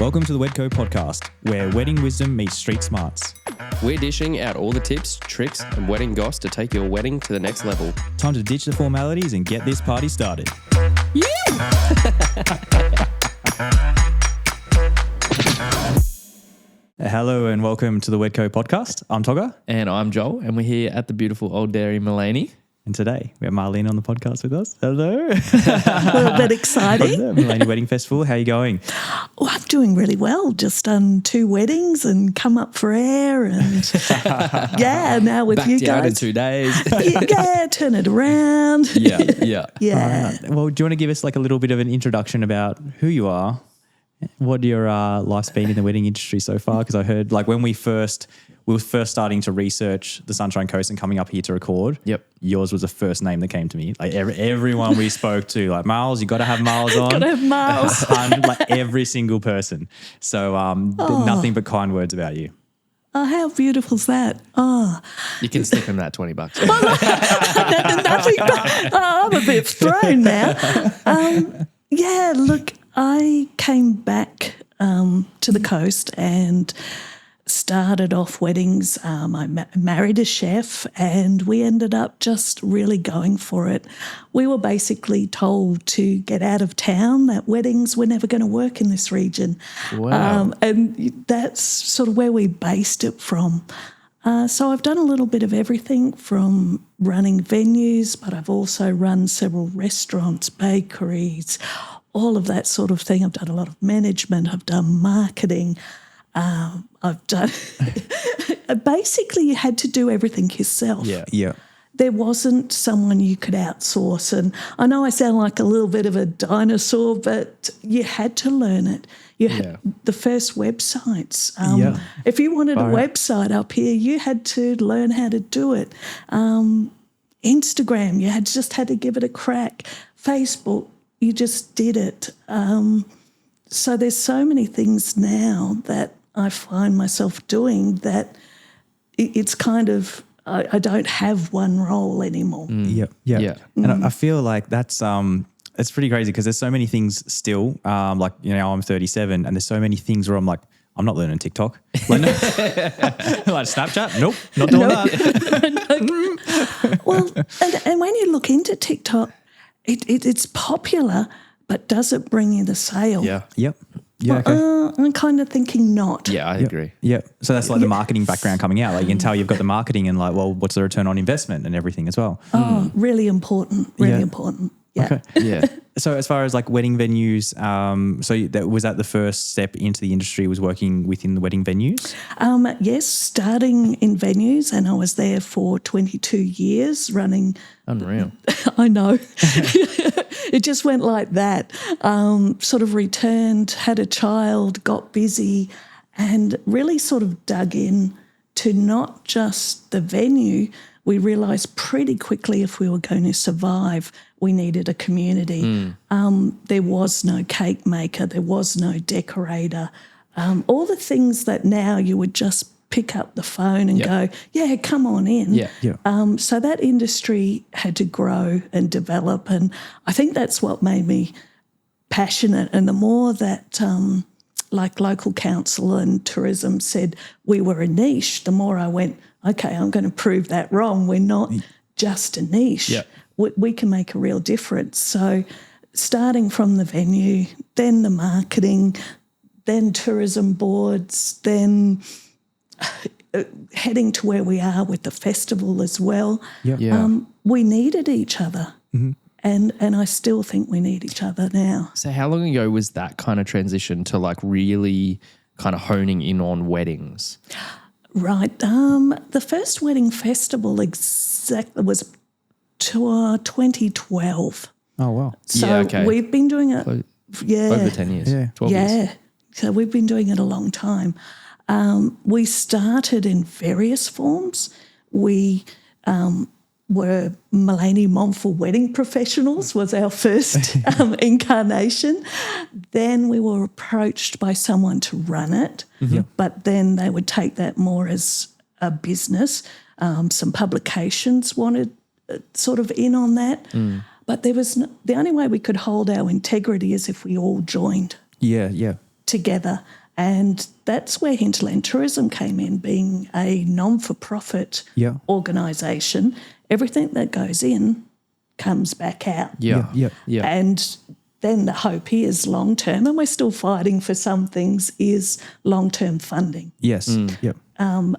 Welcome to the Wedco podcast, where wedding wisdom meets street smarts. We're dishing out all the tips, tricks, and wedding goss to take your wedding to the next level. Time to ditch the formalities and get this party started. Hello and welcome to the Wedco podcast. I'm Togger. And I'm Joel, and we're here at the beautiful Old Dairy Maleny. And today we have Marlene on the podcast with us. Hello. A little bit exciting. Maleny Wedding Festival. How are you going? Oh, I'm doing really well. Just done 2 weddings and come up for air and now with Backed you out in guys. 2 days. Turn it around. Yeah. Yeah. Well, do you want to give us like a little bit of an introduction about who you are? What your life's been in the wedding industry so far? Because I heard like when we were first starting to research the Sunshine Coast and coming up here to record. Yep. Yours was the first name that came to me. Like everyone we spoke to, like Miles, you got to have Miles on. Got to have Miles. Like every single person. So nothing but kind words about you. Oh, how beautiful is that? Oh, You can slip him that $20. nothing but, I'm a bit thrown now. Look, I came back to the coast and started off weddings. I married a chef and we ended up just really going for it. We were basically told to get out of town, that weddings were never going to work in this region. Wow. And that's sort of where we based it from. So I've done a little bit of everything from running venues, but I've also run several restaurants, bakeries, all of that sort of thing. I've done a lot of management. I've done marketing. I've done basically you had to do everything yourself. Yeah. There wasn't someone you could outsource. And I know I sound like a little bit of a dinosaur, but you had to learn it. The first websites. If you wanted a website up here, you had to learn how to do it. Instagram, you just had to give it a crack. Facebook, you just did it. So there's so many things now that I find myself doing that it's kind of I don't have one role anymore. Yeah. And I feel like that's it's pretty crazy because there's so many things still. Like I'm 37 and there's so many things where I'm like, I'm not learning TikTok. Like, like Snapchat? Nope, not doing that. Well, and when you look into TikTok, it's popular, but does it bring you the sale? Yeah. Yep. Yeah. Okay. I'm kind of thinking not. Yeah, I agree. Yeah. So that's like the marketing background coming out. Like you can tell you've got the marketing and like, well, what's the return on investment and everything as well. Oh, really important. Really important. Yeah. Okay. Yeah. So as far as like wedding venues, was that the first step into the industry was working within the wedding venues? Yes, starting in venues, and I was there for 22 years running. Unreal. I know. It just went like that. Sort of returned, had a child, got busy, and really sort of dug in to not just the venue. We realised pretty quickly if we were going to survive, we needed a community. There was no cake maker, there was no decorator. All the things that now you would just pick up the phone and go, yeah, come on in. Yeah. So that industry had to grow and develop, and I think that's what made me passionate. And the more that like local council and tourism said we were a niche, the more I went, okay, I'm going to prove that wrong. We're not just a niche. Yeah. We can make a real difference. So starting from the venue, then the marketing, then tourism boards, then heading to where we are with the festival as well. We needed each other. Mm-hmm. And I still think we need each other now. So how long ago was that kind of transition to like really kind of honing in on weddings? Right. The first wedding festival was 2012. Oh, wow. So we've been doing it. Over 10 years. 12 years. So we've been doing it a long time. We started in various forms. We were Maleny Wedding Professionals was our first incarnation. Then we were approached by someone to run it, but then they would take that more as a business. Some publications wanted sort of in on that, but there was the only way we could hold our integrity is if we all joined. Yeah. together. And that's where Hinterland Tourism came in, being a non-for-profit Yeah. organisation. Everything that goes in comes back out. Yeah. And then the hope is long-term, and we're still fighting for some things, is long-term funding. Yes. Yep.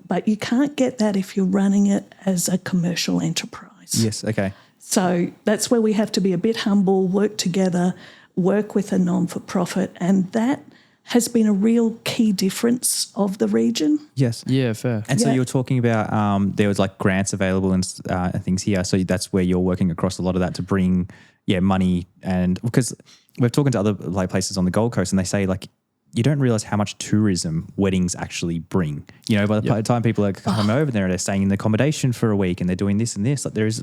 But you can't get that if you're running it as a commercial enterprise. Yes. Okay. So that's where we have to be a bit humble, work together, work with a non-for-profit, and that has been a real key difference of the region. Yes. Yeah, fair. And so Yeah. you were talking about there was like grants available and things here. So that's where you're working across a lot of that to bring money, and because we're talking to other like places on the Gold Coast, and they say like you don't realize how much tourism weddings actually bring. You know, by the time people are coming over there, they're staying in the accommodation for a week and they're doing this and this. Like there's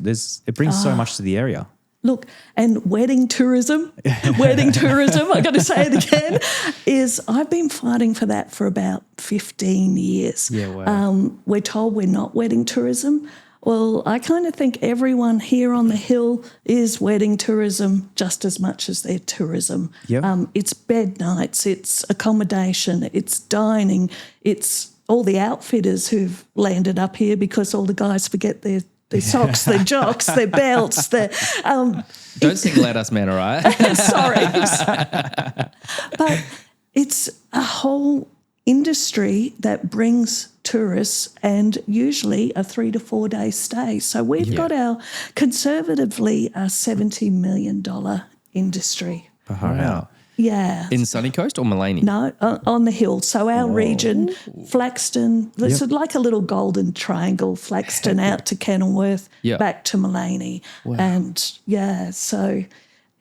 it brings so much to the area. Look, and wedding tourism, I'm going to say it again, is I've been fighting for that for about 15 years. Yeah, wow. We're told we're not wedding tourism. Well, I kind of think everyone here on the hill is wedding tourism just as much as their tourism. Yep. It's bed nights, it's accommodation, it's dining, it's all the outfitters who've landed up here because all the guys forget their socks, their jocks, their belts, their... Don't single out us men, all right? Sorry. But it's a whole industry that brings tourists, and usually a 3 to 4 day stay. So we've got our, conservatively, a $70 million industry. Wow. Yeah. In Sunny Coast or Maleny? No, on the hill. So our region, Flaxton, it's like a little golden triangle, Flaxton out to Kenilworth, back to Maleny. Wow. And, so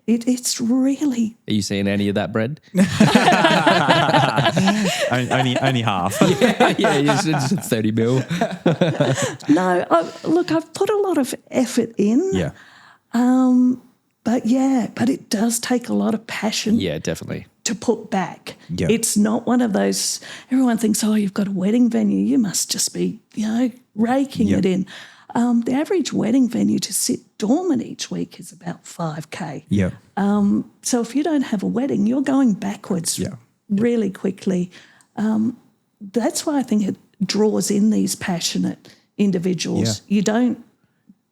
it's really... Are you seeing any of that bread? only half. yeah, it's 30 mil. No, I've put a lot of effort in. Yeah. But it does take a lot of passion Yeah, definitely. to put back. Yeah. It's not one of those, everyone thinks, oh, you've got a wedding venue, you must just be, raking it in. The average wedding venue to sit dormant each week is about $5,000. Yeah. So if you don't have a wedding, you're going backwards really quickly. That's why I think it draws in these passionate individuals. Yeah. You don't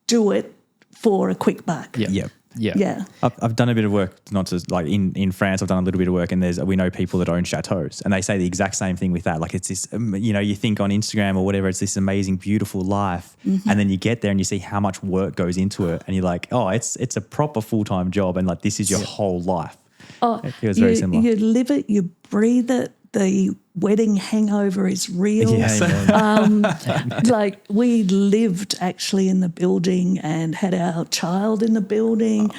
do it for a quick buck. Yeah. Yeah. Yeah. I've done a bit of work, not just like in France, I've done a little bit of work, and we know people that own chateaus, and they say the exact same thing with that. Like it's this, you think on Instagram or whatever, it's this amazing, beautiful life. Mm-hmm. And then you get there and you see how much work goes into it. And you're like, oh, it's a proper full-time job. And like, this is your whole life. Oh, It was very similar. You live it, you breathe it. The wedding hangover is real. Yes. Like we lived actually in the building and had our child in the building.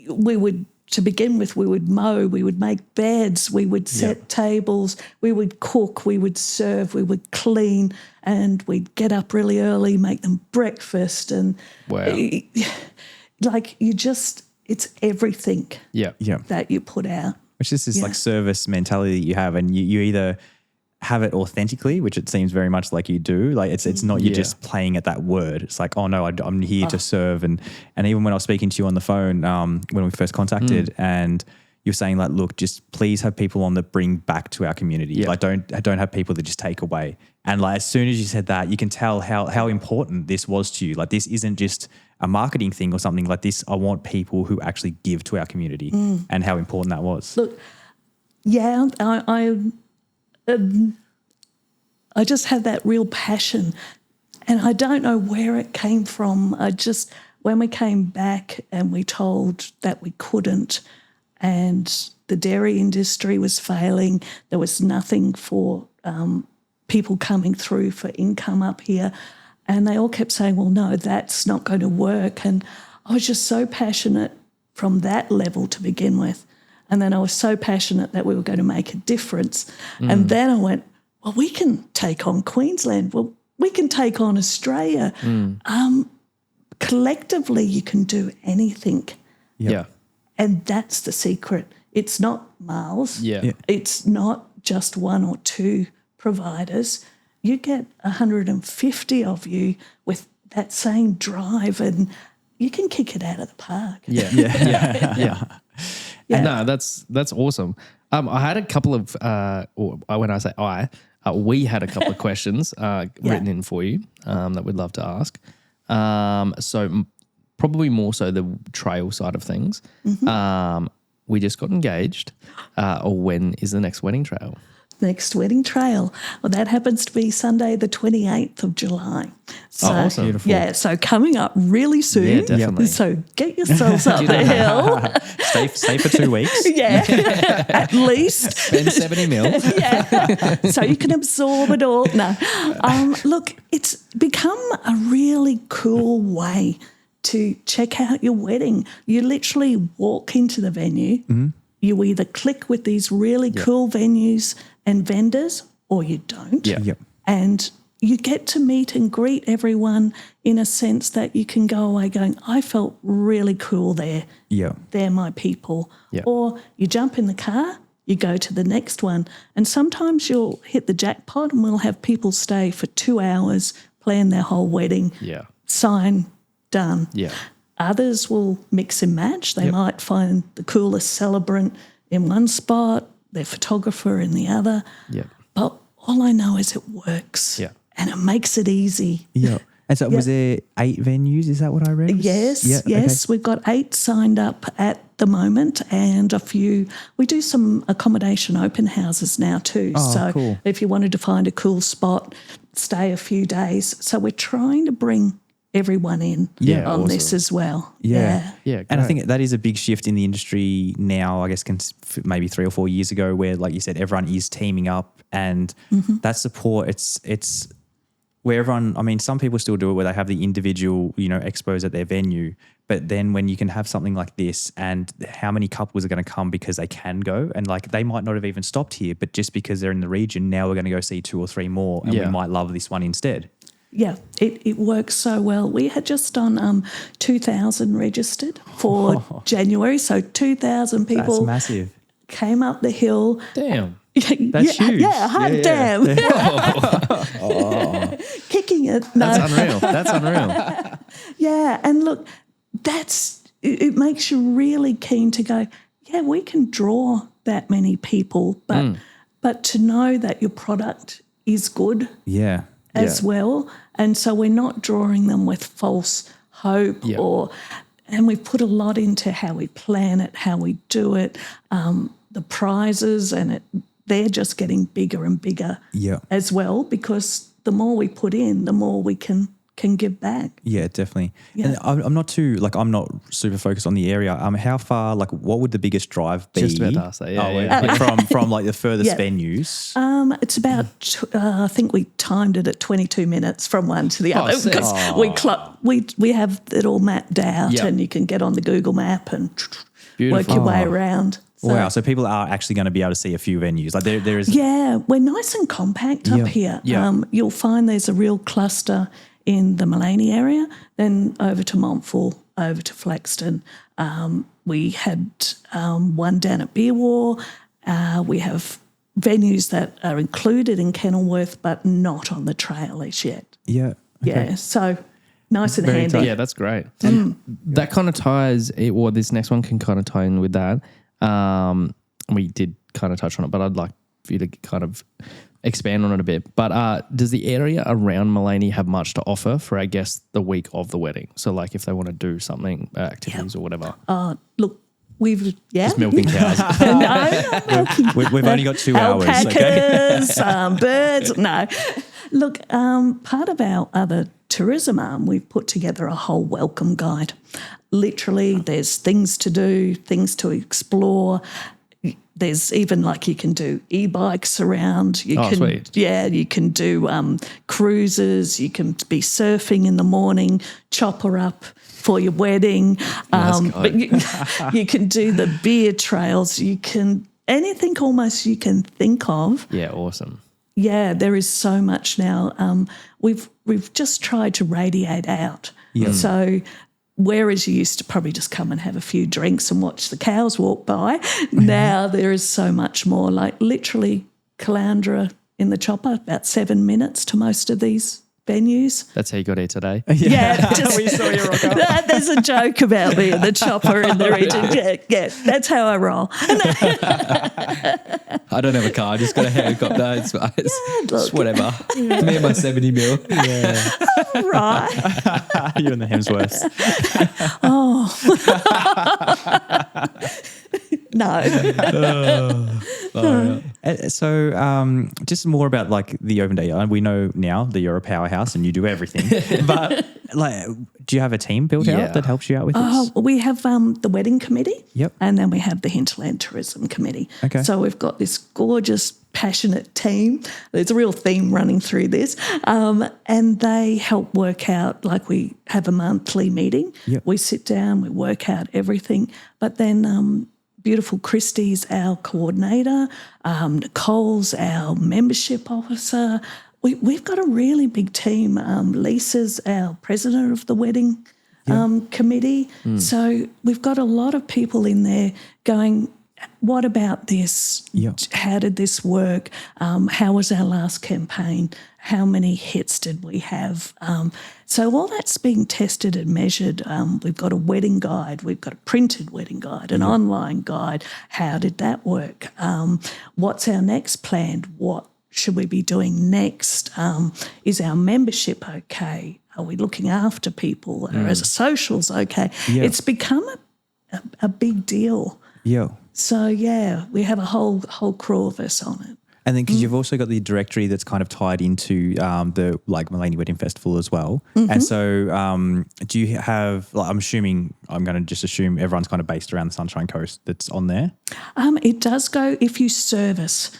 We would, to begin with, we would mow, we would make beds, we would set tables, we would cook, we would serve, we would clean, and we'd get up really early, make them breakfast, and Wow. like it's everything Yeah. that you put out. Which is this like service mentality that you have, and you either have it authentically, which it seems very much like you do. Like it's not you're just playing at that word. It's like, oh no, I'm here to serve. And even when I was speaking to you on the phone when we first contacted, and you're saying like, look, just please have people on that bring back to our community. Yeah. Like don't have people that just take away. And like as soon as you said that, you can tell how important this was to you. Like this isn't just a marketing thing or something like this. I want people who actually give to our community, and how important that was. Look, I just had that real passion, and I don't know where it came from. When we came back and we told that we couldn't, and the dairy industry was failing, there was nothing for people coming through for income up here, and they all kept saying, well, no, that's not going to work. And I was just so passionate from that level to begin with. And then I was so passionate that we were going to make a difference. And then I went, well, we can take on Queensland. Well, we can take on Australia. Collectively, you can do anything. Yeah. And that's the secret. It's not miles. Yeah. It's not just one or two providers. You get 150 of you with that same drive, and you can kick it out of the park. Yeah. Yeah. No, that's awesome. I had a couple of, or when I say we had a couple of questions written in for you that we'd love to ask. So probably more so the trail side of things. We just got engaged. Or when is the next wedding trail? Next wedding trail. Well, that happens to be Sunday, the 28th of July. So, awesome. Beautiful. Yeah, so coming up really soon. Yeah, definitely. So get yourselves up the hill. Stay for 2 weeks. Yeah, at least. Spend 70 mil. Yeah, so you can absorb it all. No, look, it's become a really cool way to check out your wedding. You literally walk into the venue. You either click with these really cool venues and vendors, or you don't. Yep. And you get to meet and greet everyone in a sense that you can go away going, I felt really cool there. Yeah. They're my people. Yeah. Or you jump in the car, you go to the next one. And sometimes you'll hit the jackpot and we'll have people stay for 2 hours, plan their whole wedding, Yeah. sign, done. Yeah. Others will mix and match. They might find the coolest celebrant in one spot, their photographer in the other. Yeah. But all I know is it works. Yeah. And it makes it easy. Yeah. And so was there 8 venues? Is that what I read? Yes, Yeah, yes. okay. We've got 8 signed up at the moment and a few. We do some accommodation open houses now too. Oh, so cool. if you wanted to find a cool spot, stay a few days. So we're trying to bring everyone in Yeah, on awesome. this as well. Yeah. Yeah. And I great. think that is a big shift in the industry now, I guess maybe 3 or 4 years ago, where, like you said, everyone is teaming up and that support, it's where everyone, I mean, some people still do it where they have the individual, expos at their venue, but then when you can have something like this and how many couples are going to come because they can go and like they might not have even stopped here, but just because they're in the region, now we're going to go see 2 or 3 more and we might love this one instead. Yeah, it works so well. We had just done 2,000 registered for January, so 2,000 people That's massive. came up the hill. Damn. That's huge. Yeah, hot damn. Kicking it. No. That's unreal. Yeah, and look, it makes you really keen to go, yeah, we can draw that many people, but to know that your product is good Yeah. as well. And so we're not drawing them with false hope and we've put a lot into how we plan it, how we do it, the prizes, and they're just getting bigger and bigger as well, because the more we put in, the more we can give back. Yeah, definitely. Yeah. And I'm not super focused on the area. How far, what would the biggest drive be? Just about to ask that, yeah. From like the furthest venues. It's about, I think we timed it at 22 minutes from one to the other, sick. because we have it all mapped out and you can get on the Google map and work your way around. Wow, so people are actually going to be able to see a few venues. Like there is. Yeah, we're nice and compact up here. Yeah. You'll find there's a real cluster in the Maleny area, then over to Montfort, over to Flaxton. We had one down at Beerwar. We have venues that are included in Kenilworth but not on the trail as yet. Yeah. Okay. Yeah, so nice and handy. Yeah, that's great. And that kind of ties, or this next one can kind of tie in with that. We did kind of touch on it, but I'd like for you to kind of expand on it a bit. But does the area around Maleny have much to offer for, I guess, the week of the wedding? So like if they want to do something, activities or whatever. Look, we've, Just milking cows. no, not milking. We've only got 2 hours. Alpacas, birds. No. Look, part of our other tourism arm, we've put together a whole welcome guide. Literally, there's things to do, things to explore. There's even you can do e-bikes around. You can, sweet. Yeah, you can do cruises. You can be surfing in the morning, chopper up for your wedding. But you can do the beer trails. You can anything almost you can think of. Yeah, awesome. Yeah, there is so much now. We've just tried to radiate out. Yeah. So whereas you used to probably just come and have a few drinks and watch the cows walk by, now there is so much more. Like literally Caloundra in the chopper, about 7 minutes to most of these venues. That's how you got here today. Yeah, We saw you rock up. there's a joke about me and the chopper in the region. Yeah, that's how I roll. I don't have a car. I just got a helicopter. It's look. whatever. Me and my 70 mil. Yeah. Right. You and the Hemsworths. No. So, just more about like the open day. We know now that you're a powerhouse and you do everything. But like, do you have a team built Yeah. out that helps you out with this? We have the wedding committee. Yep. And then we have the Hinterland Tourism Committee. Okay. So we've got this gorgeous, passionate team. There's a real theme running through this. And they help work out, like we have a monthly meeting. Yep. We sit down, we work out everything. But then beautiful Christy's our coordinator, Nicole's our membership officer. We've got a really big team. Lisa's our president of the wedding committee. So we've got a lot of people in there going, what about this? Yep. How did this work? How was our last campaign? How many hits did we have? So all that's being tested and measured. We've got a wedding guide. We've got a printed wedding guide, an online guide. How did that work? What's our next plan? What should we be doing next? Is our membership okay? Are we looking after people? Are our socials okay? Yeah. It's become a big deal. Yeah. So, yeah, we have a whole crew of us on it. And then because you've also got the directory that's kind of tied into the like Maleny Wedding Festival as well. Mm-hmm. And so do you have, like, I'm going to just assume everyone's kind of based around the Sunshine Coast that's on there? It does go if you service.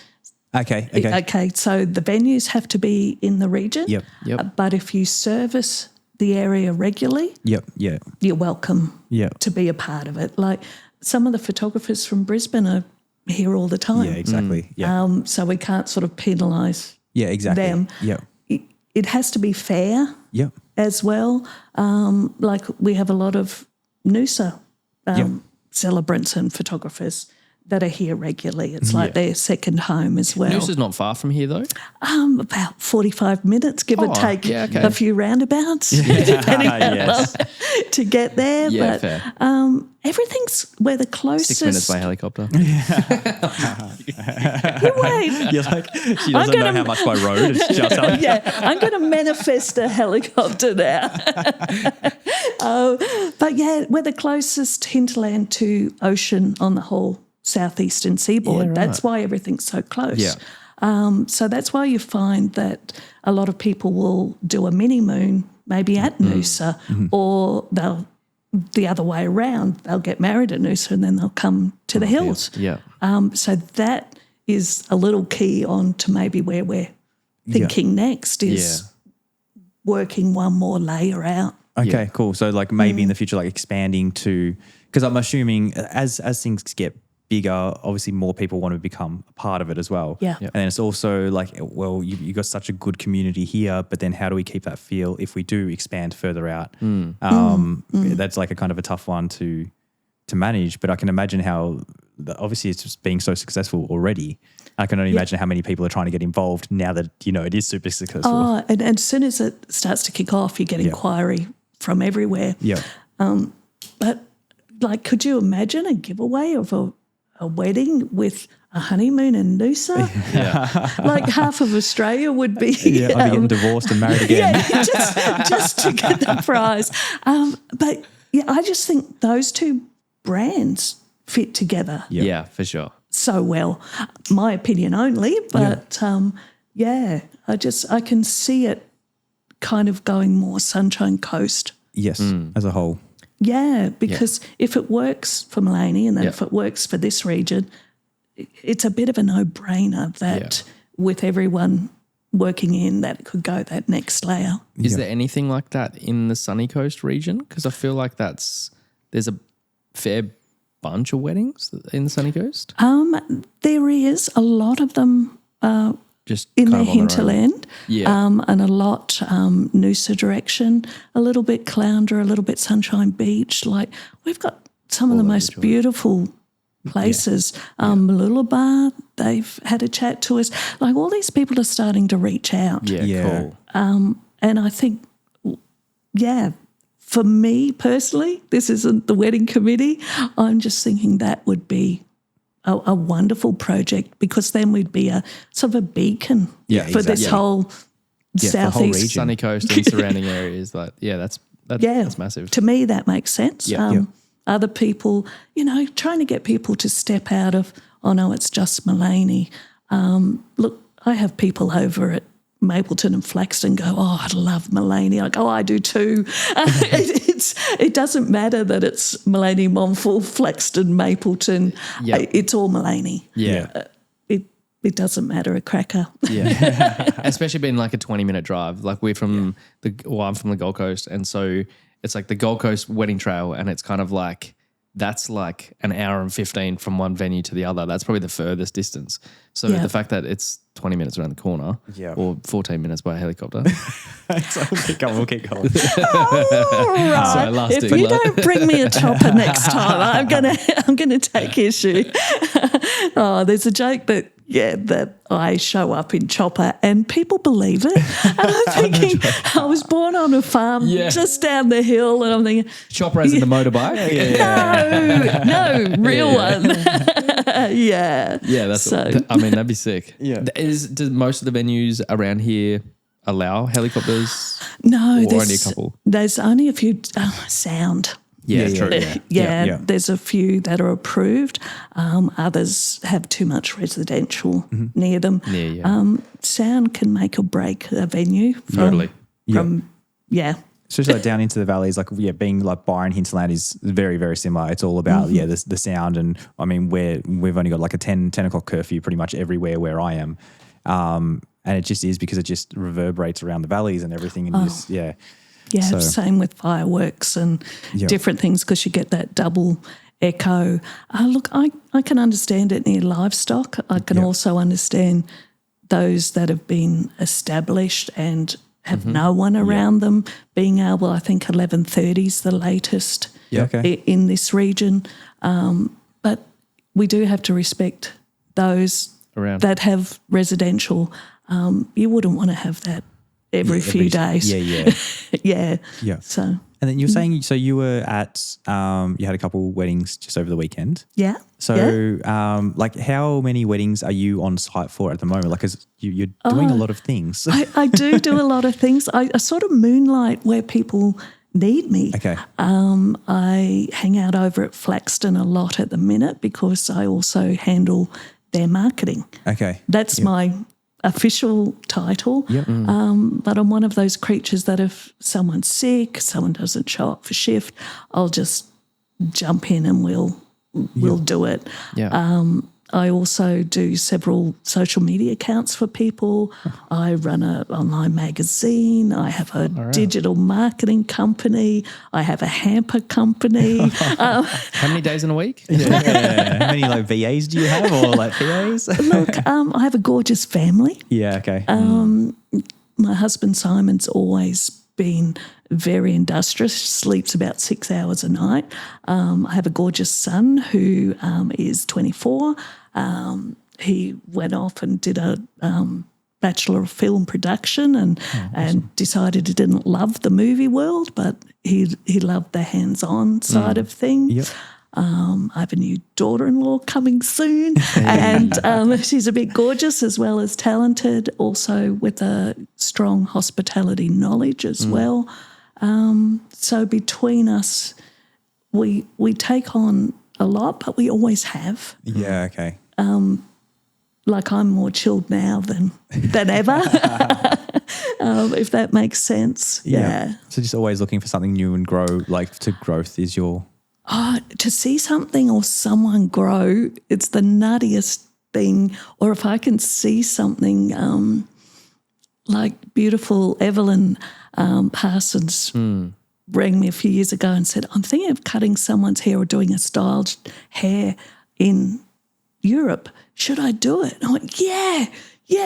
Okay. Okay, so the venues have to be in the region. Yep. But if you service the area regularly, Yep. you're welcome Yep. to be a part of it. Like some of the photographers from Brisbane are here all the time. Yeah, exactly. Yeah. So we can't sort of penalise Yeah, exactly. them. Yep. It has to be fair Yep. as well. Like we have a lot of Noosa celebrants and photographers that are here regularly. It's like their second home as well. Noosa's not far from here though. About 45 minutes, give or take okay. a few roundabouts, depending how Yes. long to get there. Yeah, but fair. Everything's where the closest. 6 minutes by helicopter. Wait, You're like, she doesn't know how much by road. It's just yeah, I'm going to manifest a helicopter now. But yeah, we're the closest hinterland to ocean on the whole southeastern seaboard. Yeah, right. That's why everything's so close. Yeah. So that's why you find that a lot of people will do a mini moon maybe at Noosa, or they'll the other way around. They'll get married at Noosa and then they'll come to the hills. Yeah. So that is a little key on to maybe where we're thinking next is working one more layer out. Okay, cool. So like maybe in the future, like expanding to, because I'm assuming as things get bigger, obviously more people want to become a part of it as well. Yeah. And then it's also like, well, you've got such a good community here, but then how do we keep that feel if we do expand further out? That's like a kind of a tough one to manage, but I can imagine how, obviously it's just being so successful already. I can only imagine how many people are trying to get involved now that, it is super successful. Oh, and as soon as it starts to kick off, you get inquiry from everywhere. Yeah. But like, could you imagine a giveaway of a wedding with a honeymoon in Noosa? Like half of Australia would be. Yeah, I'll be getting divorced and married again. just to get the prize. But yeah, I just think those two brands fit together Yeah, for sure. so well. My opinion only, but I can see it kind of going more Sunshine Coast. Yes, as a whole. Yeah, because if it works for Maleny and then if it works for this region, it's a bit of a no-brainer that with everyone working in that it could go that next layer. Is there anything like that in the Sunny Coast region? Because I feel like there's a fair bunch of weddings in the Sunny Coast. There is a lot of them Just in kind the of on their own. hinterland, Yeah. and a lot Noosa direction, a little bit Clounder, a little bit Sunshine Beach. Like we've got some of the most beautiful places. Mooloolaba, they've had a chat to us. Like all these people are starting to reach out. Yeah, Yeah. cool. And I think, for me personally, this isn't the wedding committee. I'm just thinking that would be a wonderful project, because then we'd be a sort of a beacon for this whole southeast region. Sunny Coast and surrounding areas. Like, that's massive. To me, that makes sense. Other people, trying to get people to step out of, oh no, it's just Maleny. Look, I have people over at Mapleton and Flaxton go, oh, I love Maleny. Like, oh, I do too. It doesn't matter that it's Maleny, Monfort, Flaxton, Mapleton. It's all Maleny. Yeah. It doesn't matter a cracker. Yeah. Especially being like a 20-minute drive. Like I'm from the Gold Coast, and so it's like the Gold Coast Wedding Trail, and it's kind of like that's like an hour and 15 from one venue to the other. That's probably the furthest distance. So the fact that it's 20 minutes around the corner or 14 minutes by helicopter. We'll keep going. All right. So if you don't bring me a chopper next time, I'm gonna take issue. There's a joke that I show up in chopper and people believe it. And I'm thinking, I was born on a farm just down the hill, and I'm thinking, chopper as in the motorbike? No, real one. That's so. I mean, that'd be sick. Yeah. Do most of the venues around here allow helicopters? No, or only a couple? There's only a few. Sound. Yeah, true. There's a few that are approved. Others have too much residential near them. Sound can make or break a venue. Totally. Especially like down into the valleys, like being like Byron hinterland is very, very similar. It's all about the sound, and I mean we've only got like a 10 o'clock curfew pretty much everywhere where I am, and it just is because it just reverberates around the valleys and everything, and Same with fireworks and different things, because you get that double echo. Look, I can understand it near livestock. I can also understand those that have been established and have no one around them being able, I think 11:30 is the latest in this region. But we do have to respect those around that have residential. You wouldn't want to have that every few days. Yeah. So, and then you were saying, so you were at, you had a couple weddings just over the weekend. Yeah. So, like, how many weddings are you on site for at the moment? Like, 'cause you're doing a lot of things. I do a lot of things. I sort of moonlight where people need me. Okay. I hang out over at Flaxton a lot at the minute, because I also handle their marketing. Okay. That's my official title. But I'm one of those creatures that if someone's sick, someone doesn't show up for shift, I'll just jump in and we'll do it. I also do several social media accounts for people. I run an online magazine. I have a digital marketing company. I have a hamper company. How many days in a week? How many like VAs do you have, or like PAs? Look, I have a gorgeous family. Yeah, okay. My husband Simon's always been very industrious, sleeps about 6 hours a night. I have a gorgeous son who is 24. He went off and did a Bachelor of Film Production and decided he didn't love the movie world, but he loved the hands-on side of things. I have a new daughter-in-law coming soon, and she's a bit gorgeous as well as talented, also with a strong hospitality knowledge as well. So between us, we take on a lot, but we always have. Yeah, okay. Like I'm more chilled now than ever, if that makes sense. Yeah. So just always looking for something new and grow, like to growth is your... to see something or someone grow, it's the nuttiest thing. Or if I can see something like beautiful Evelyn Parsons rang me a few years ago and said, I'm thinking of cutting someone's hair or doing a styled hair in Europe. Should I do it? And I went, yeah,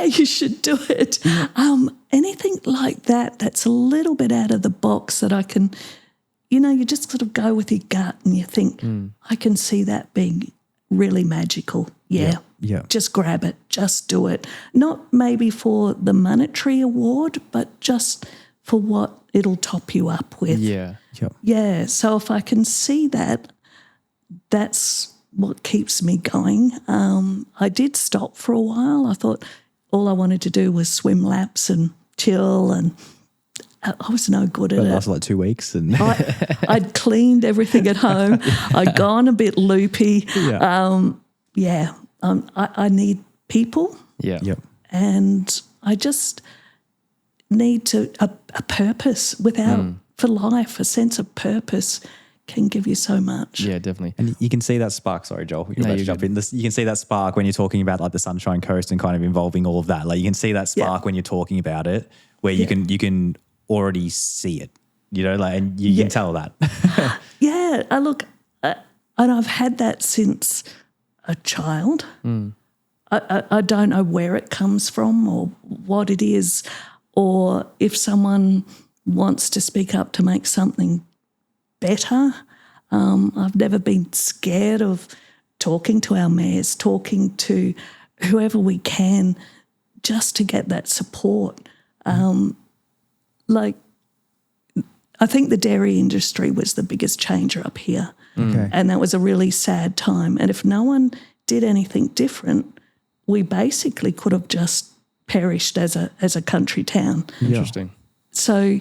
you should do it. Anything like that that's a little bit out of the box that I can, you just sort of go with your gut and you think, I can see that being really magical. Yeah. Just grab it. Just do it. Not maybe for the monetary award, but just for what it'll top you up with. Yeah. Yep. Yeah. So if I can see that, that's what keeps me going. I did stop for a while. I thought all I wanted to do was swim laps and chill, and I was no good at It it. lasted like 2 weeks, and I'd cleaned everything at home. I'd gone a bit loopy. I need people, Yeah. yep. and I just need a purpose for life. A sense of purpose can give you so much. Yeah, definitely. And you can see that spark. Sorry, Joel. You're about to jump in. You can see that spark when you're talking about like the Sunshine Coast and kind of involving all of that. Like you can see that spark when you're talking about it, where you can already see it. You know, like, and you can tell that. Yeah, and I've had that since a child. I don't know where it comes from or what it is, or if someone wants to speak up to make something better. I've never been scared of talking to our mayors, talking to whoever we can, just to get that support. I think the dairy industry was the biggest changer up here. Okay. And that was a really sad time. And if no one did anything different, we basically could have just perished as a country town. Interesting. So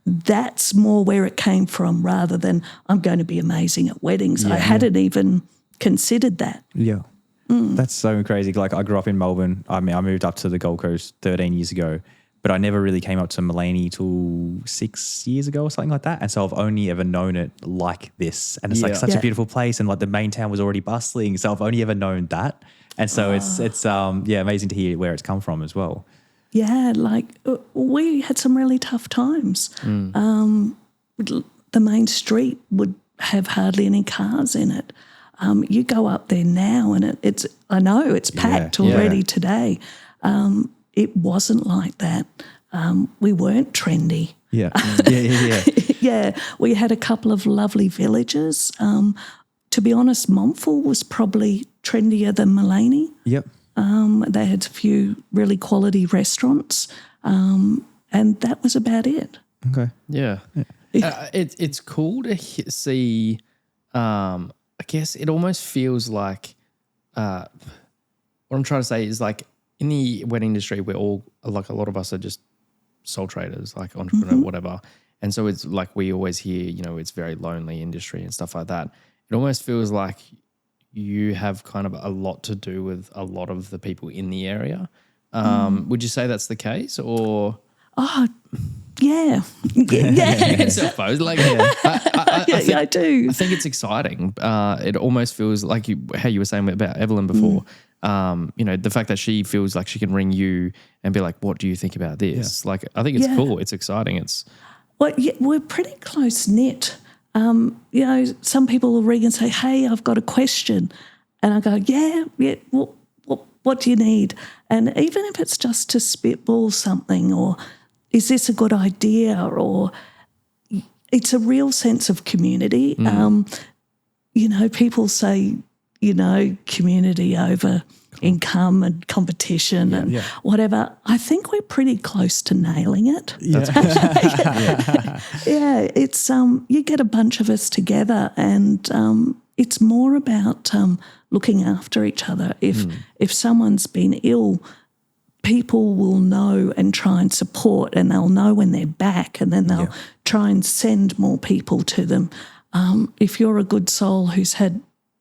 that's more where it came from, rather than I'm going to be amazing at weddings. I hadn't even considered that. Yeah. That's so crazy. Like I grew up in Melbourne. I mean, I moved up to the Gold Coast 13 years ago, but I never really came up to Maleny till 6 years ago or something like that. And so I've only ever known it like this. And it's like such a beautiful place, and like the main town was already bustling. So I've only ever known that. And so it's amazing to hear where it's come from as well. Yeah, we had some really tough times. The main street would have hardly any cars in it. You go up there now and I know it's packed already today. It wasn't like that. We weren't trendy. Yeah. Yeah, we had a couple of lovely villages. To be honest, Momful was probably trendier than Maleny. Yep. They had a few really quality restaurants, and that was about it. Okay. Yeah. It's cool to see, I guess it almost feels like, what I'm trying to say is like in the wedding industry, we're all, like a lot of us are just sole traders, like entrepreneur, whatever. And so it's like we always hear, you know, it's very lonely industry and stuff like that. It almost feels like you have kind of a lot to do with a lot of the people in the area. Would you say that's the case, or? Oh, yeah. I suppose. Like, I do. I think it's exciting. It almost feels like how you were saying about Evelyn before. You know, the fact that she feels like she can ring you and be like, "What do you think about this?" Like, I think it's cool. It's exciting. Well, we're pretty close knit. You know, some people will ring and say, "Hey, I've got a question," and I go, "Yeah. What do you need?" And even if it's just to spitball something, or is this a good idea, or it's a real sense of community. You know, people say, you know, community over income and competition and whatever. I think we're pretty close to nailing it. Yeah, it's you get a bunch of us together, and it's more about looking after each other. If someone's been ill, people will know and try and support, and they'll know when they're back, and then they'll try and send more people to them. If you're a good soul who's had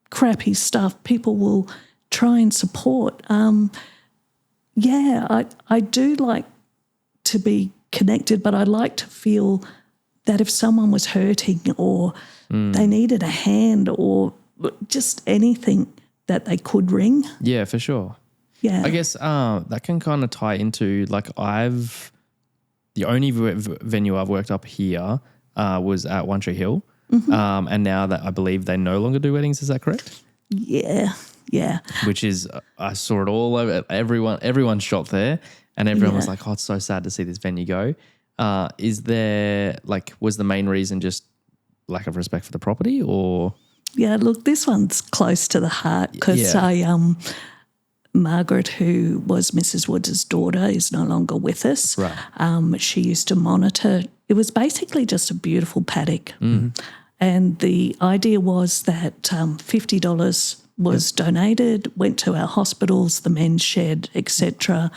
crappy stuff, people will try and support. I do like to be connected, but I like to feel that if someone was hurting or they needed a hand or just anything, that they could ring. Yeah, for sure. Yeah. I guess that can kind of tie into, like, the only venue I've worked up here was at One Tree Hill. And now that I believe they no longer do weddings, is that correct? Yeah. Which is, I saw it all over. Everyone shot there, and everyone was like, "Oh, it's so sad to see this venue go." Is there, like, was the main reason just lack of respect for the property, or? Yeah, look, this one's close to the heart because Margaret, who was Mrs. Woods' daughter, is no longer with us. Right. She used to monitor. It was basically just a beautiful paddock. And the idea was that $50 was donated, went to our hospitals, the men's shed, etc.,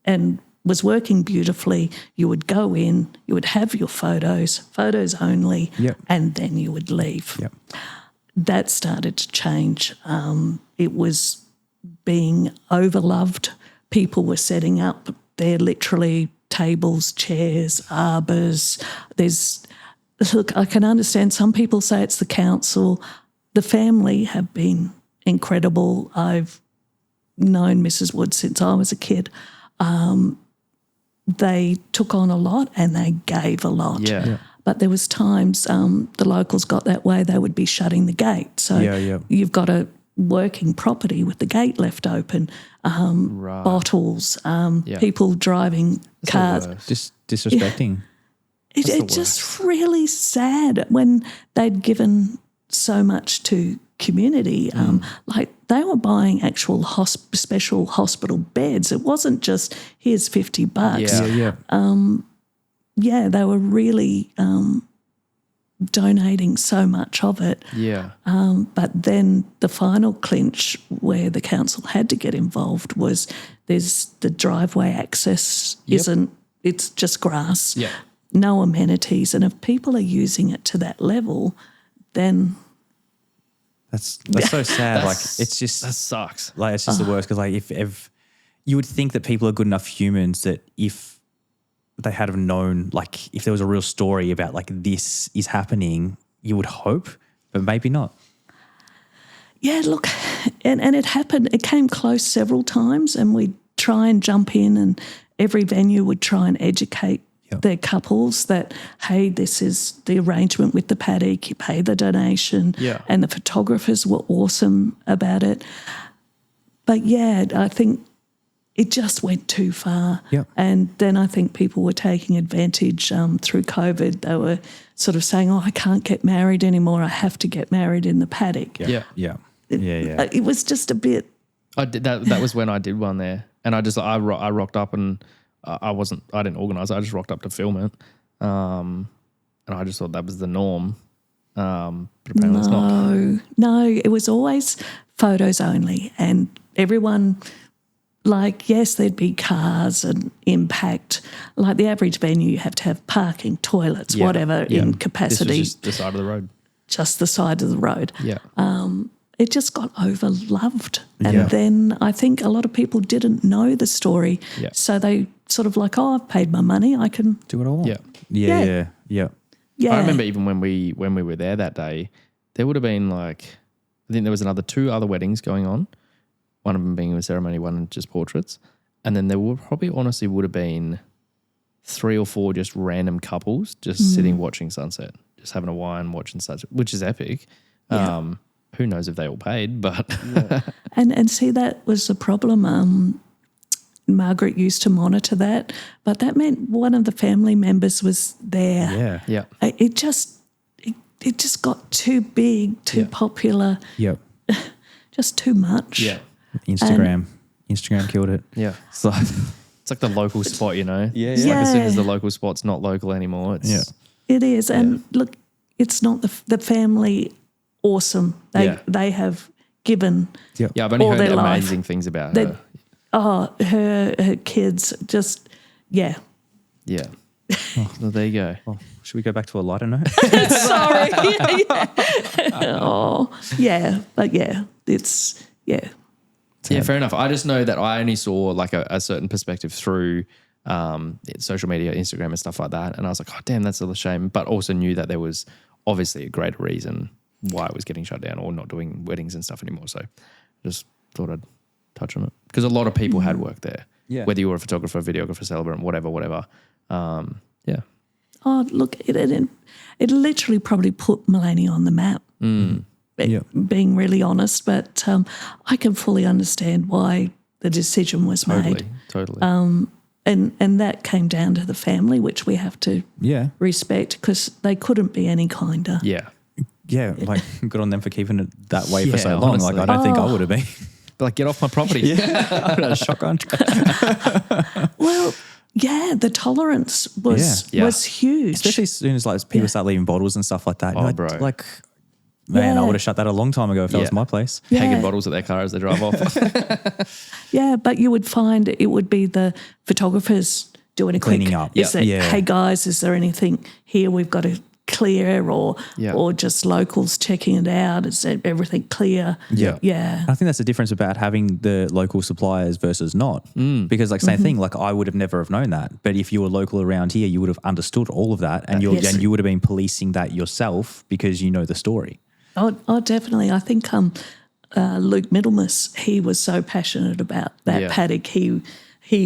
and was working beautifully. You would go in, you would have your photos only, and then you would leave. That started to change. It was being overloved. People were setting up there literally tables, chairs, arbours. Look, I can understand some people say it's the council. The family have been incredible. I've known Mrs. Wood since I was a kid. They took on a lot and they gave a lot. But there was times the locals got that way, they would be shutting the gate. So you've got a working property with the gate left open, bottles, people driving cars. Just disrespecting. It's just really sad when they'd given so much to community. Like they were buying actual special hospital beds. It wasn't just here's $50. They were really donating so much of it. But then the final clinch where the council had to get involved was there's the driveway access it's just grass. No amenities. And if people are using it to that level, then that's so sad. Like it's just that sucks. Like it's just the worst because like if you would think that people are good enough humans that if they had have known, like if there was a real story about like this is happening, you would hope, but maybe not. Yeah, look, and it happened. It came close several times, and we'd try and jump in, and every venue would try and educate their couples that, hey, this is the arrangement with the paddock, you pay the donation, and the photographers were awesome about it. But I think it just went too far. And then I think people were taking advantage through COVID. They were sort of saying, I can't get married anymore, I have to get married in the paddock. It was just a bit. I did that was when I did one there, and I rocked up and I didn't organise it. I just rocked up to film it, and I just thought that was the norm. But apparently it's not. No, it was always photos only, and everyone. Like, yes, there'd be cars and impact. Like the average venue, you have to have parking, toilets, whatever in capacity. This was just the side of the road. Just the side of the road. It just got overloved. And then I think a lot of people didn't know the story. So they sort of like, I've paid my money, I can do what I want. Yeah. I remember even when we were there that day, there would have been like, I think there was two other weddings going on. One of them being a ceremony, one just portraits. And then there would have been 3 or 4 just random couples just sitting watching sunset, just having a wine, watching sunset, which is epic. Who knows if they all paid, but... And see, that was the problem. Margaret used to monitor that, but that meant one of the family members was there. It just got too big, too popular. Just too much. Instagram killed it. It's like the local spot, you know. It's like as soon as the local spot's not local anymore, it's it is. And look, it's not the family. Awesome. They have given. I've only heard amazing things about her. Her kids just well, there you go. Well, should we go back to a lighter note? Sorry. But it's Yeah, fair enough. I just know that I only saw like a certain perspective through social media, Instagram and stuff like that. And I was like, oh, damn, that's a shame. But also knew that there was obviously a greater reason why it was getting shut down or not doing weddings and stuff anymore. So just thought I'd touch on it. Because a lot of people had worked there. Whether you were a photographer, videographer, celebrant, whatever. Oh, look, it literally probably put Maleny on the map. Being really honest, but I can fully understand why the decision was made. Totally. And that came down to the family, which we have to respect because they couldn't be any kinder. Like good on them for keeping it that way for so long. Honestly. Like I don't think I would have been. like, get off my property. I've got a shotgun. Well, yeah, the tolerance was huge. Especially as soon as like people start leaving bottles and stuff like that. Oh, You're like, bro. Like, man, I Yeah. would have shut that a long time ago if that was my place. Yeah. Pegging bottles at their car as they drive off. Yeah, but you would find it would be the photographers doing a Cleaning quick, up. Is Yeah. it, Yeah. hey guys, is there anything here we've got to clear, or just locals checking it out? Is everything clear? Yeah. Yeah. I think that's the difference about having the local suppliers versus not. Because like same thing, like I would have never have known that. But if you were local around here, you would have understood all of that and Yes. and you would have been policing that yourself because you know the story. Oh, definitely. I think Luke Middlemas, he was so passionate about that paddock. He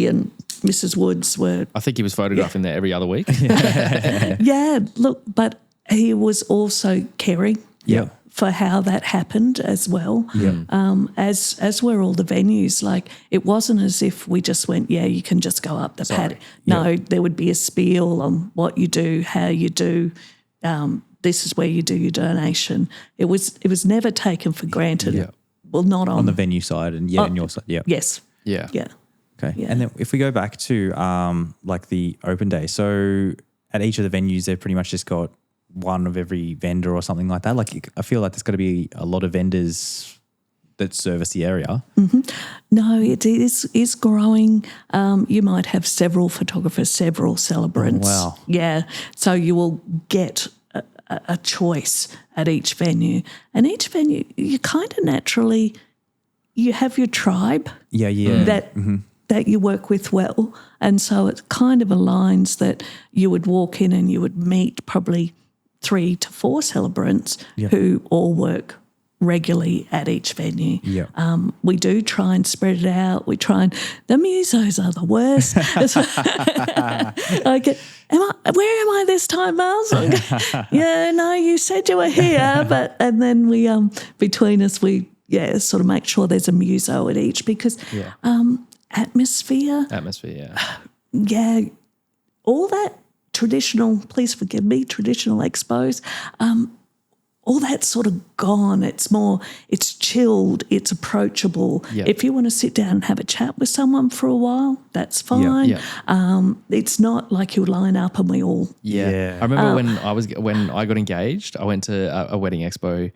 and Mrs. Woods were. I think he was photographing there every other week. Yeah, look, but he was also caring for how that happened as well. As were all the venues. Like, it wasn't as if we just went, you can just go up the paddock. No, there would be a spiel on what you do, how you do. This is where you do your donation. It was never taken for granted. Yeah. Well, not on The venue side and on your side. Yeah. Yes. Yeah. Yeah. Okay. Yeah. And then if we go back to like the open day, so at each of the venues, they've pretty much just got one of every vendor or something like that. Like, I feel like there's got to be a lot of vendors that service the area. No, it is growing. You might have several photographers, several celebrants. Oh, wow. Yeah. So you will get a choice at each venue. And each venue, you kind of naturally, you have your tribe that you work with well. And so it kind of aligns that you would walk in and you would meet probably 3 to 4 celebrants who all work regularly at each venue. Yeah. We do try and spread it out. The musos are the worst. Where am I this time, Miles? Yeah, no, you said you were here, and then we between us we sort of make sure there's a muso at each because atmosphere, all that traditional. Please forgive me, traditional expos. All that's sort of gone. It's chilled, it's approachable. Yep. If you want to sit down and have a chat with someone for a while, that's fine. Yep. It's not like you line up and we all. Yeah. I remember when I got engaged, I went to a wedding expo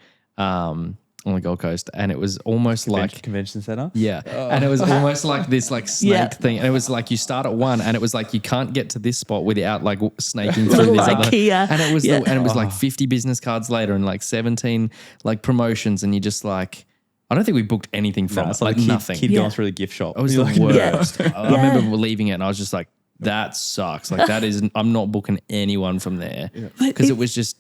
on the Gold Coast, and it was almost like convention center. Yeah. And it was almost like this like snake thing. And it was like you start at one and it was like you can't get to this spot without like snaking through this other. And it was and it was like 50 business cards later and like 17 like promotions, and you just like, I don't think we booked anything from it. Like nothing. Kid going through the gift shop. It was the worst. I remember leaving it and I was just like, that sucks. Like I'm not booking anyone from there because it was just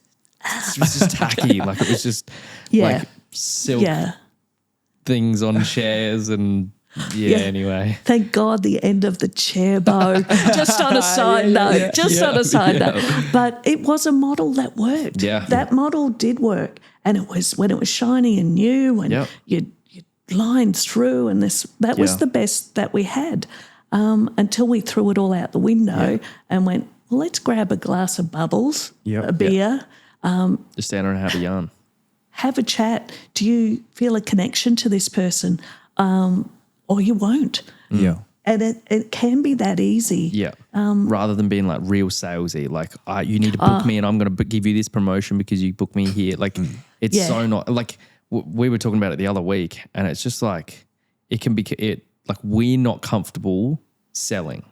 tacky. Like it was just like silk things on chairs and anyway. Thank God the end of the chair bow. Just on a side note. On a side note. But it was a model that worked. Yeah. That model did work. And it was when it was shiny and new and you lined through, and that was the best that we had. Until we threw it all out the window and went, well, let's grab a glass of bubbles, a beer. Just stand around and have a yarn. Have a chat. Do you feel a connection to this person? Or you won't. Yeah. And it can be that easy. Yeah. Rather than being like real salesy, like you need to book me and I'm going to give you this promotion because you booked me here. Like it's so not like we were talking about it the other week, and it's just like it can be like we're not comfortable selling.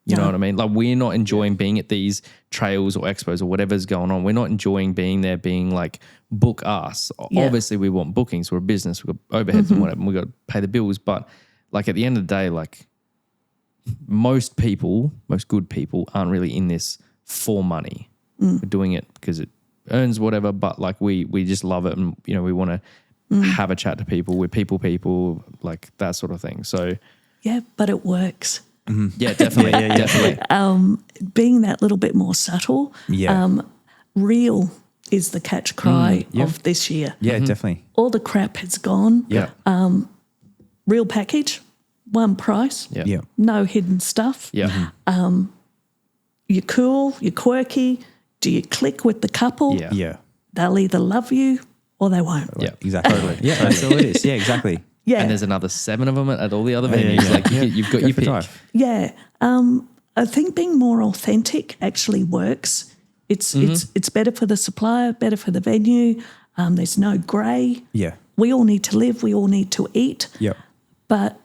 You know what I mean? Like we're not enjoying being at these trails or expos or whatever's going on. We're not enjoying being there, being like, book us. Yeah. Obviously we want bookings. We're a business. We've got overheads and whatever. And we've got to pay the bills. But like at the end of the day, like most good people aren't really in this for money. We're doing it because it earns whatever. But like we just love it. And, you know, we want to have a chat to people. We're people, like that sort of thing. So. Yeah, but it works. Mm-hmm. Yeah, definitely. Definitely. Being that little bit more subtle, real is the catch cry of this year. Yeah, definitely. All the crap has gone. Yeah. Real package, one price. Yeah. No hidden stuff. Yeah. You're cool, you're quirky. Do you click with the couple? Yeah. They'll either love you or they won't. Yeah, exactly. Totally. Yeah, that's all it is. Yeah, exactly. Yeah. And there's another 7 of them at all the other yeah, venues. yeah. Like you've got Go your for a pick. drive. Yeah. I think being more authentic actually works. It's better for the supplier, better for the venue. There's no grey. Yeah. We all need to live. We all need to eat. Yep. But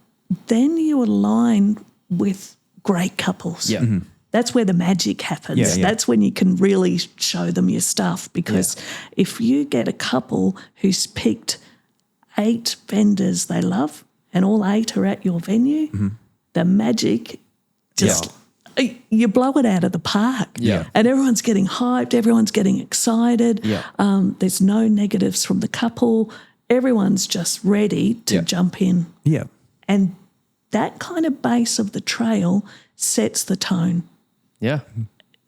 then you align with great couples. Yeah. Mm-hmm. That's where the magic happens. Yeah, yeah. That's when you can really show them your stuff, because if you get a couple who's picked 8 vendors they love and all 8 are at your venue, the magic just you blow it out of the park. Yeah. And everyone's getting hyped, everyone's getting excited. Yeah. There's no negatives from the couple. Everyone's just ready to jump in. Yeah. And that kind of base of the trail sets the tone. Yeah. And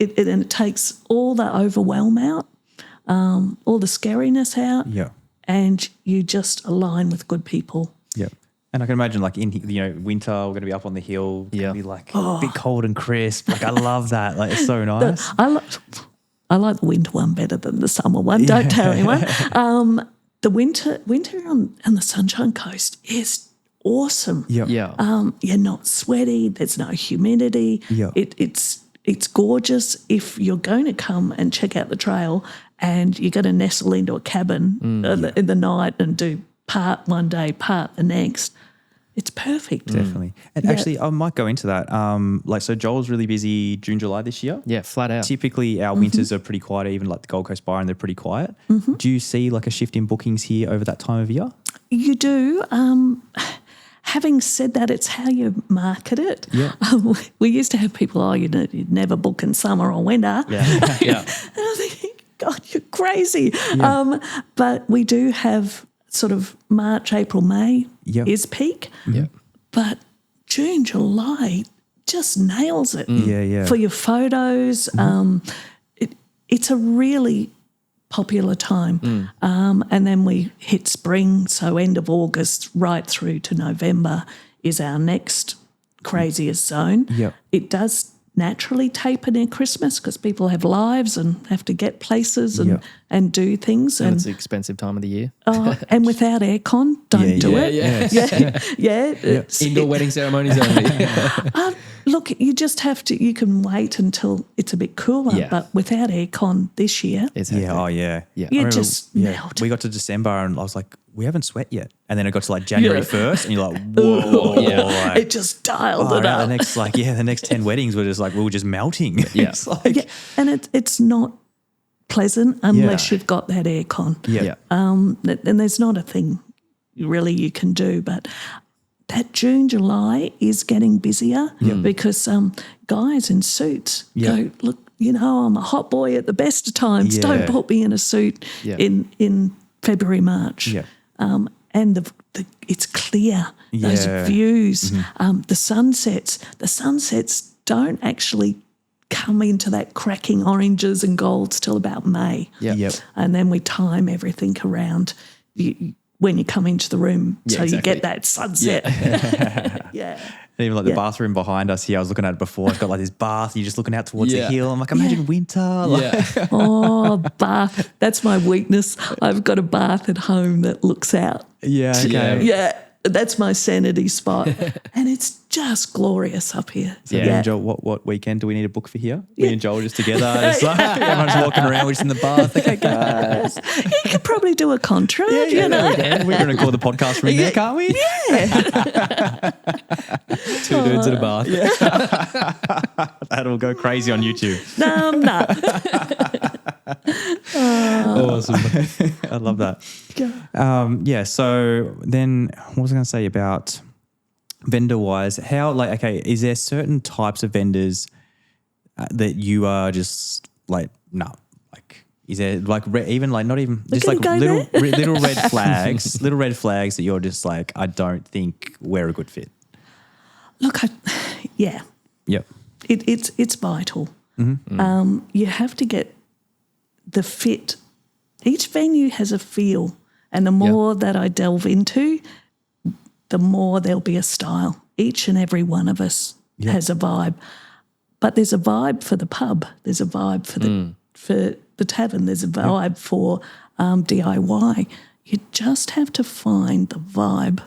it takes all the overwhelm out, all the scariness out, Yeah. and you just align with good people. Yeah. And I can imagine like in, winter, we're going to be up on the hill. It's going to be like a bit cold and crisp. Like I love that. Like it's so nice. I like the winter one better than the summer one. Don't tell anyone. The winter on the Sunshine Coast is awesome. Yeah. Yeah. You're not sweaty. There's no humidity. Yeah. It's gorgeous. If you're going to come and check out the trail and you're going to nestle into a cabin in the night and do part one day, part the next, it's perfect. Definitely. And actually, I might go into that. So Joel's really busy June, July this year. Yeah. Flat out. Typically, our winters are pretty quiet, even like the Gold Coast Bar, and they're pretty quiet. Do you see like a shift in bookings here over that time of year? You do. Having said that, it's how you market it. Yeah. We used to have people, you'd never book in summer or winter. Yeah. Yeah. And I was thinking, God, you're crazy. But we do have sort of March, April, May is peak. Yeah. But June, July just nails it. Yeah. For your photos. It's a really popular time. And then we hit spring, so end of August right through to November is our next craziest zone. Yep. It does naturally taper near Christmas because people have lives and have to get places and do things. And it's an expensive time of the year. And without aircon, don't do it. Indoor wedding ceremonies only. Look, you just have to, you can wait until it's a bit cooler, but without aircon this year, It's Yeah. Oh, yeah. Yeah. I you remember, just melt. We got to December and I was like, we haven't sweat yet. And then it got to like January 1st and you're like, whoa. Like, It just dialed it up. the next 10 weddings were just like, we were just melting. Yeah. It's like, And it's not pleasant unless you've got that aircon. yeah. And there's not a thing really you can do, but that June, July is getting busier because guys in suits go, look, I'm a hot boy at the best of times. Yeah. Don't put me in a suit in February, March. Yeah. And it's clear, those views, the sunsets don't actually come into that cracking oranges and golds till about May. Yep. And then we time everything around when you come into the room so you get that sunset. Yeah. And even like the bathroom behind us here, I was looking at it before. It's got like this bath. You're just looking out towards the hill. I'm like, imagine winter. Like, Bath. That's my weakness. I've got a bath at home that looks out. yeah. Okay. Yeah. That's my sanity spot. And it's just glorious up here. So me and Joel, what weekend do we need to book for here? Me and Joel just together. Just like, everyone's walking around. We're just in the bath. Okay, guys. You could probably do a contract, you know. We're going to call the podcast from in there, can't we? Yeah. 2 dudes in a bath. That'll go crazy on YouTube. No. Awesome. I love that. So then what was I going to say about vendor wise? How, like, okay, is there certain types of vendors that you are just like, no, like, is there like even like not even just like little red flags, little red flags that you're just like, I don't think we're a good fit? Look, Yep. It's vital. You have to get the fit. Each venue has a feel, and the more that I delve into, the more there'll be a style. Each and every one of us has a vibe, but there's a vibe for the pub. There's a vibe for the tavern. There's a vibe for DIY. You just have to find the vibe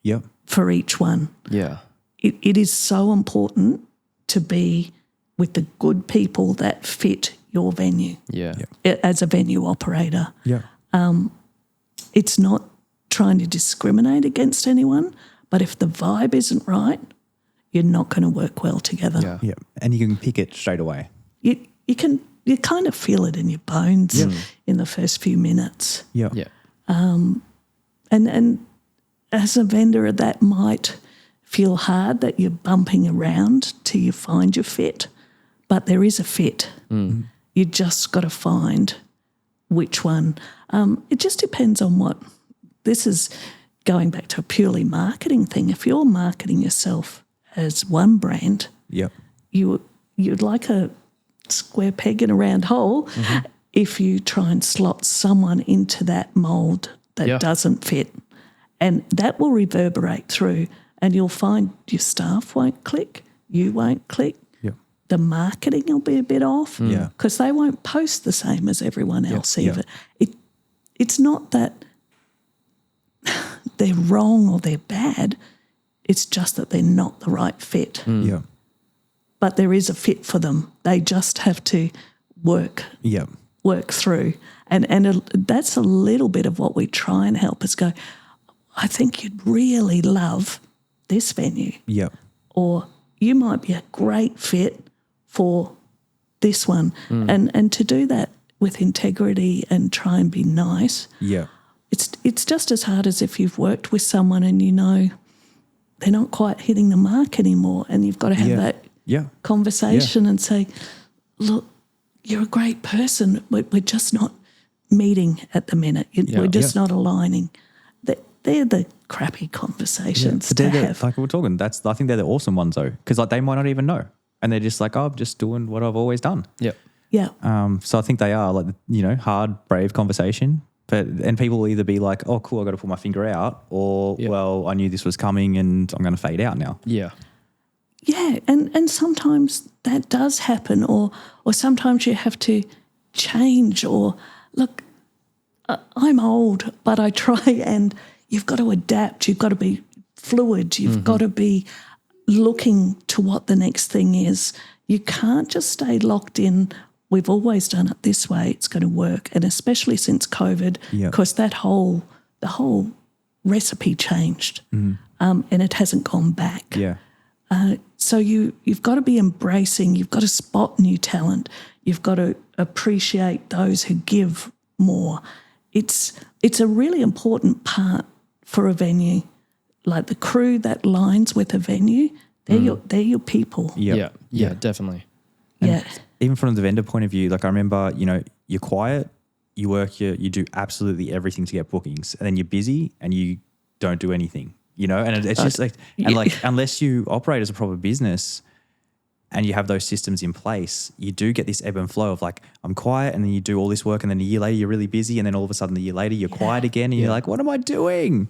Yep. for each one. Yeah. It is so important to be with the good people that fit your venue Yeah. as a venue operator. Yeah. It's not trying to discriminate against anyone, but if the vibe isn't right, you're not going to work well together. Yeah. Yeah. And you can pick it straight away. You kind of feel it in your bones in the first few minutes. Yeah. Yeah. And as a vendor, that might feel hard that you're bumping around till you find your fit, but there is a fit. You just got to find which one. It just depends on what. This is going back to a purely marketing thing. If you're marketing yourself as one brand, Yep. you'd like a square peg in a round hole if you try and slot someone into that mould that doesn't fit. And that will reverberate through, and you'll find your staff won't click, you won't click. Yep. The marketing will be a bit off Yeah. because they won't post the same as everyone else yeah. either. It's not that they're wrong or they're bad. It's just that they're not the right fit. Yeah. But there is a fit for them. They just have to work Yep. through. And that's a little bit of what we try and help us go, I think you'd really love this venue. Yep. Or you might be a great fit for this one. And to do that with integrity and try and be nice, Yeah. it's just as hard as if you've worked with someone and you know they're not quite hitting the mark anymore, and you've got to have that Yeah. conversation and say, look, you're a great person. We're just not meeting at the minute. We're just not aligning. They're the crappy conversations But to they're have. like we're talking. I think they're the awesome ones though, because like they might not even know, and they're just like, oh, I'm just doing what I've always done. Yeah. Yeah. So I think they are like hard, brave conversation. And people will either be like, oh, cool, I got to put my finger out, or well, I knew this was coming and I'm going to fade out now. Yeah. Yeah, and sometimes that does happen, or sometimes you have to change. Or look, I'm old, but I try, and you've got to adapt. You've got to be fluid. You've got to be looking to what the next thing is. You can't just stay locked in. We've always done it this way. It's going to work, and especially since COVID, because the whole recipe changed, and it hasn't gone back. Yeah. So you've got to be embracing. You've got to spot new talent. You've got to appreciate those who give more. It's a really important part for a venue. Like the crew that lines with a venue, they're your people. Yeah. Yeah. Definitely. Yeah. Even from the vendor point of view, like I remember, you're quiet, you work, you do absolutely everything to get bookings, and then you're busy and you don't do anything, and it's just like, and like, unless you operate as a proper business and you have those systems in place, you do get this ebb and flow of like, I'm quiet, and then you do all this work, and then a year later you're really busy, and then all of a sudden a year later you're quiet again, and you're like, what am I doing?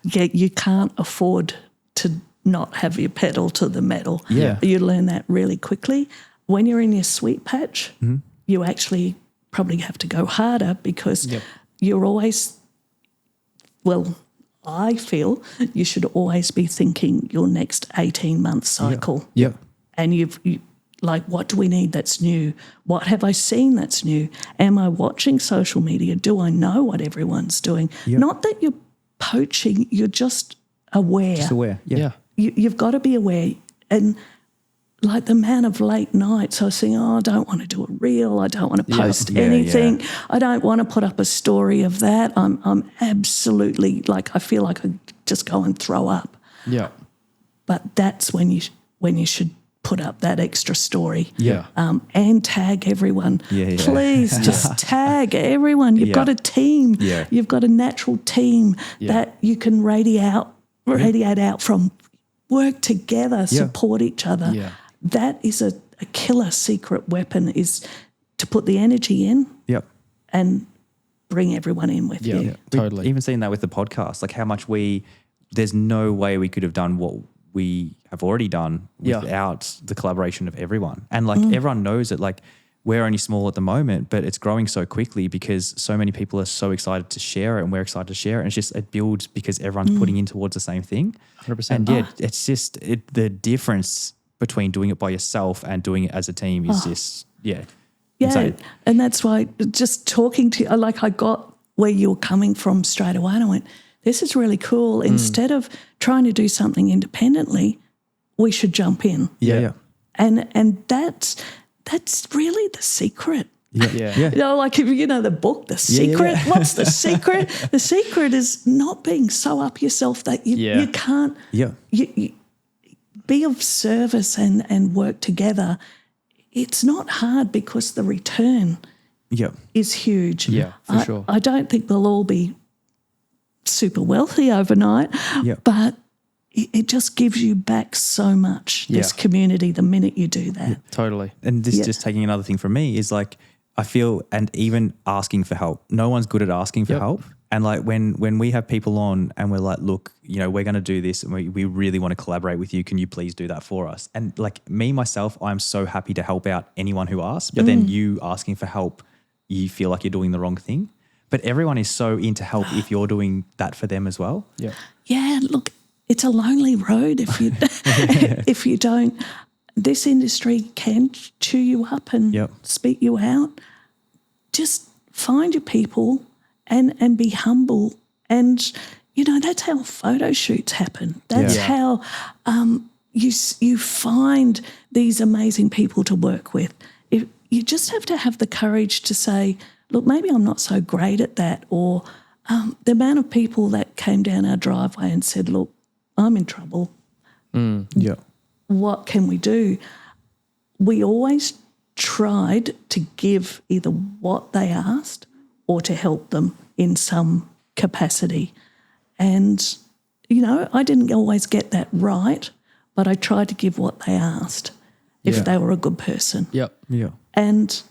Yeah, you can't afford to not have your pedal to the metal. Yeah. You learn that really quickly. When you're in your sweet patch, you actually probably have to go harder because you're always, well, I feel you should always be thinking your next 18-month cycle. Yeah. And you like, what do we need that's new? What have I seen that's new? Am I watching social media? Do I know what everyone's doing? Not that you're poaching, you're just aware. Just aware. Yeah. You've got to be aware. And like the man of late nights, I was saying, I don't want to do a reel. I don't want to post anything. I don't want to put up a story of that. I'm absolutely like, I feel like I just go and throw up. Yeah. But that's when you should put up that extra story. Yeah. And tag everyone. Yeah. Please just tag everyone. You've got a team. Yeah. You've got a natural team that you can radiate out from. Work together, support each other. Yeah. That is a killer secret weapon, is to put the energy in and bring everyone in with you. Yeah, totally. Even seeing that with the podcast, like how much there's no way we could have done what we have already done without the collaboration of everyone. And like everyone knows it, like we're only small at the moment, but it's growing so quickly because so many people are so excited to share it, and we're excited to share it. And it's just, it builds because everyone's putting in towards the same thing. 100%. And yeah, it's just the difference between doing it by yourself and doing it as a team is just, Yeah, insane. and that's why just talking to you, like I got where you're coming from straight away, and I went, this is really cool. Instead of trying to do something independently, we should jump in. Yeah. And that's really the secret. Yeah. You know, like if you know the book, The Secret. yeah. What's the secret? The secret is not being so up yourself that you can't. Yeah. You be of service and work together. It's not hard because the return Yeah. is huge. Yeah, for sure. I don't think they'll all be super wealthy overnight, Yeah. but it just gives you back so much, this Yeah. community, the minute you do that. Totally. And this just taking another thing from me is like, I feel, and even asking for help. No one's good at asking for help. And like when we have people on and we're like, look, you know, we're going to do this and we really want to collaborate with you. Can you please do that for us? And like me, myself, I'm so happy to help out anyone who asks, but then you asking for help, you feel like you're doing the wrong thing. But everyone is so into help if you're doing that for them as well. Yeah. Yeah, look, it's a lonely road if you if you don't. This industry can chew you up and spit you out. Just find your people and be humble. And, you know, that's how photo shoots happen. That's how you find these amazing people to work with. You just have to have the courage to say, look, maybe I'm not so great at that. Or the amount of people that came down our driveway and said, look, I'm in trouble. Yeah. What can we do? We always tried to give either what they asked or to help them in some capacity. And, you know, I didn't always get that right, but I tried to give what they asked if they were a good person. Yep. Yeah. And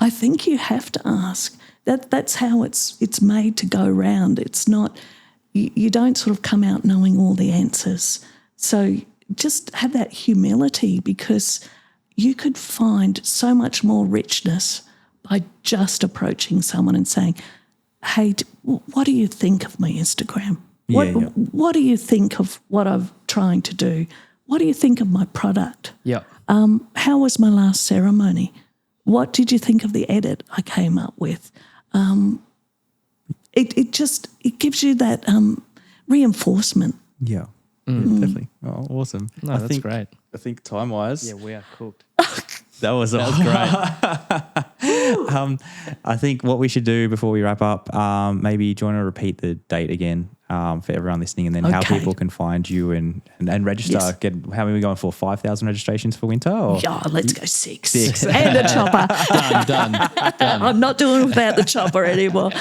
I think you have to ask. That's how it's made to go round. It's not, you don't sort of come out knowing all the answers. So just have that humility, because you could find so much more richness by just approaching someone and saying, hey, what do you think of my Instagram? What do you think of what I'm trying to do? What do you think of my product? Yeah. How was my last ceremony? What did you think of the edit I came up with? It gives you that reinforcement. Yeah. Definitely. Oh, awesome. No, that's great. I think time-wise. Yeah, we are cooked. That was great. I think what we should do before we wrap up, maybe do you want to repeat the date again for everyone listening, and then how people can find you and register? Yes. Get how many are we going for? 5,000 registrations for winter? Or? Yeah, let's go six. And a chopper. Done. I'm not doing without the chopper anymore.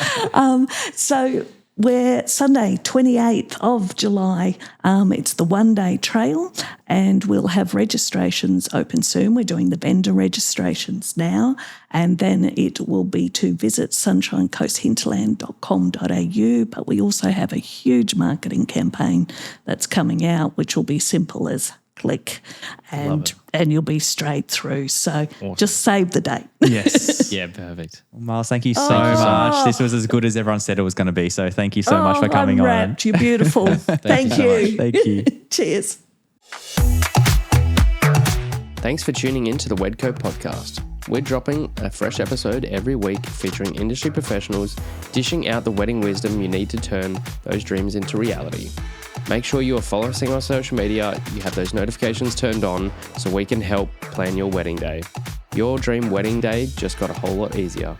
So we're Sunday, 28th of July. It's the one-day trail, and we'll have registrations open soon. We're doing the vendor registrations now, and then it will be to visit sunshinecoasthinterland.com.au, but we also have a huge marketing campaign that's coming out, which will be simple as click, and you'll be straight through. So just save the date. Yes. Yeah, perfect. Well, Miles, thank you so much. This was as good as everyone said it was going to be. So thank you so much for coming I'm on. wrapped. You're beautiful. Thank you. Thank you. Cheers. Thanks for tuning in to the Wedco podcast. We're dropping a fresh episode every week featuring industry professionals dishing out the wedding wisdom you need to turn those dreams into reality. Make sure you are following us on social media, you have those notifications turned on so we can help plan your wedding day. Your dream wedding day just got a whole lot easier.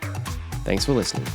Thanks for listening.